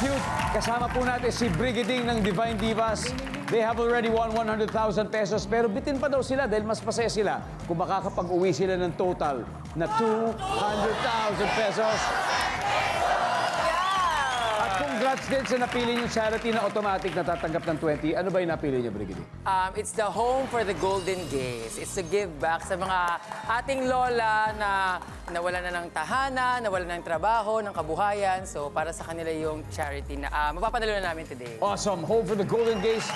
Feud. Kasama po natin si Brigading ng Divine Divas. They have already won 100,000 pesos pero bitin pa daw sila dahil mas masaya sila kung makakapag-uwi sila ng total na 200,000 pesos. At congrats din sa napili niyong charity na automatic natatanggap ng 20. Ano ba yung napili niyo, Brigading? It's the Home for the Golden Gays. It's to give back sa mga ating lola na nawalan na ng tahanan, nawalan ng trabaho, ng kabuhayan. So, para sa kanila yung charity na mapapanalo na namin today. Awesome. Home for the Golden Gays.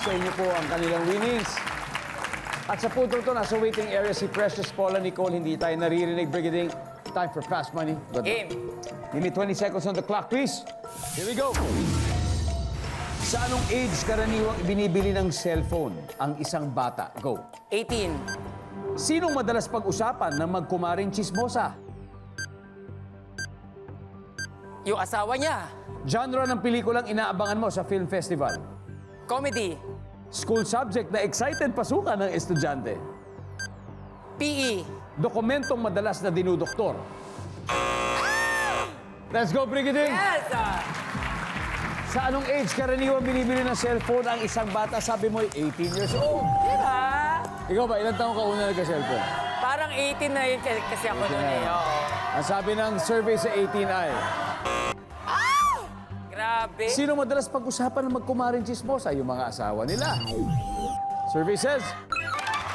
Sa inyo po ang kanilang winnings. At sa punto to, nasa waiting area si Precious Paula Nicole. Hindi tayo naririnig, Brigading. Time for fast money. Good luck. Game. Give me 20 seconds on the clock, please. Here we go. Sa anong age karaniwang binibili ng cellphone ang isang bata? Go. 18. Sinong madalas pag-usapan ng magkumaring chismosa? Yung asawa niya. Genre ng pelikulang inaabangan mo sa film festival? Comedy. School subject na excited pasukan ng estudyante? PE. Dokumentong madalas na dinudoktor? Let's go, Brigading! Yes! Sa anong age karaniwang binibili ng cellphone ang isang bata? Sabi mo, 18 years old. Diba? Ikaw ba, ilang taong ka una nagka-cellphone? Parang 18 na yun kasi ako noon eh. Oo. Ang sabi ng survey sa 18 ay, Grabe. sino madalas pag-usapan ng magkumaring chismosa? Yung mga asawa nila. Survey says,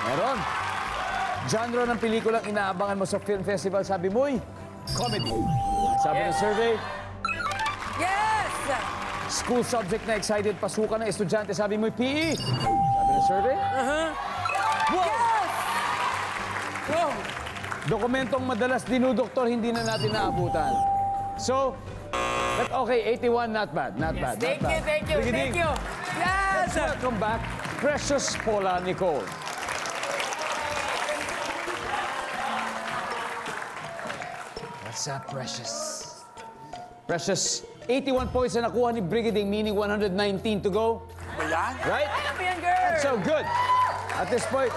meron. Genre ng pelikulang inaabangan mo sa film festival? Sabi mo'y, comedy. Ang sabi ng survey, Yes! school subject na excited pasukan ng estudyante? Sabi mo'y PE. Sabi ng survey, wow! Yes! Wow! Dokumentong madalas dinudoktor, hindi na natin naabutan. So, but okay, 81, not bad, not bad, Thank not you, bad. thank you, Brigading, thank you. Yes! welcome back, Precious Paula Nicole. What's up, Precious? Precious, 81 points na nakuha ni Brigading, meaning 119 to go. Ayan. Right? Ano yan, girl? So good. At this point,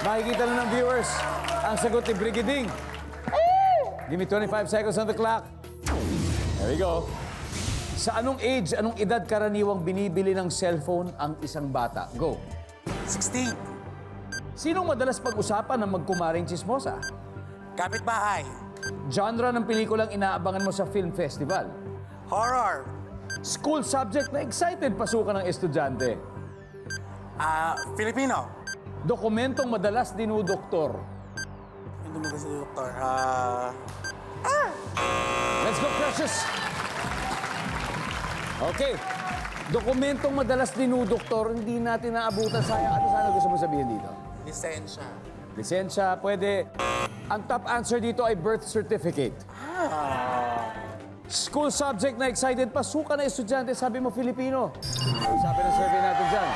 makikita na ng viewers ang sagot ni Brigading. Give me 25 seconds on the clock. There we go. Sa anong age, anong edad karaniwang binibili ng cellphone ang isang bata? Go. 16. Sinong madalas pag-usapan ng magkumaring chismosa? Kapitbahay. Genre ng pelikulang inaabangan mo sa film festival? Horror. School subject na excited pasukan ng estudyante? Filipino. Dokumentong madalas dinudoktor? Hindi mo kasi doktor. Let's go, Precious! Okay. Dokumentong madalas dinudoktor, hindi natin naabutan. Sayang. Ano sana gusto mo sabihin dito? Lisensya. Lisensya, pwede. Ang top answer dito ay birth certificate. School subject na excited pasukan na estudyante, sabi mo Filipino. Ang sabi ng survey natin dyan.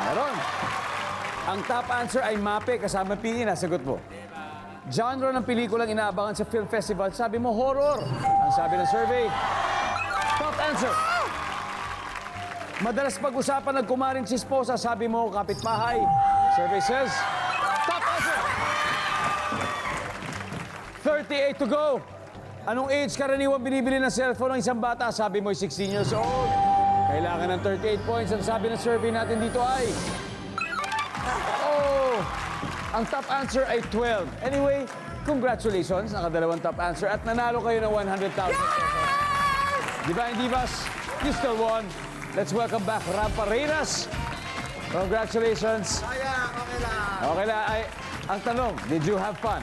Meron. Ang top answer ay MAPE, kasama PE, nasagot mo. Genre ng pelikulang inaabangan sa film festival, sabi mo horror. Ang sabi ng survey, top answer. Madalas pag-usapan ng kumaring chisposa, sabi mo kapitbahay. Survey says, top answer. 38 to go. Anong age karaniwang binibili ng cellphone ng isang bata? Sabi mo 16 years old. Kailangan ng 38 points. Ang sabi ng survey natin dito ay... Oh! Ang top answer ay 12. Anyway, congratulations. Nakadalawang top answer at nanalo kayo ng 100,000 pesos. Divine Divas, you still won. Let's welcome back Rampa Reynas. Congratulations. Okay lang. Okay lang. Ay, ang tanong, did you have fun?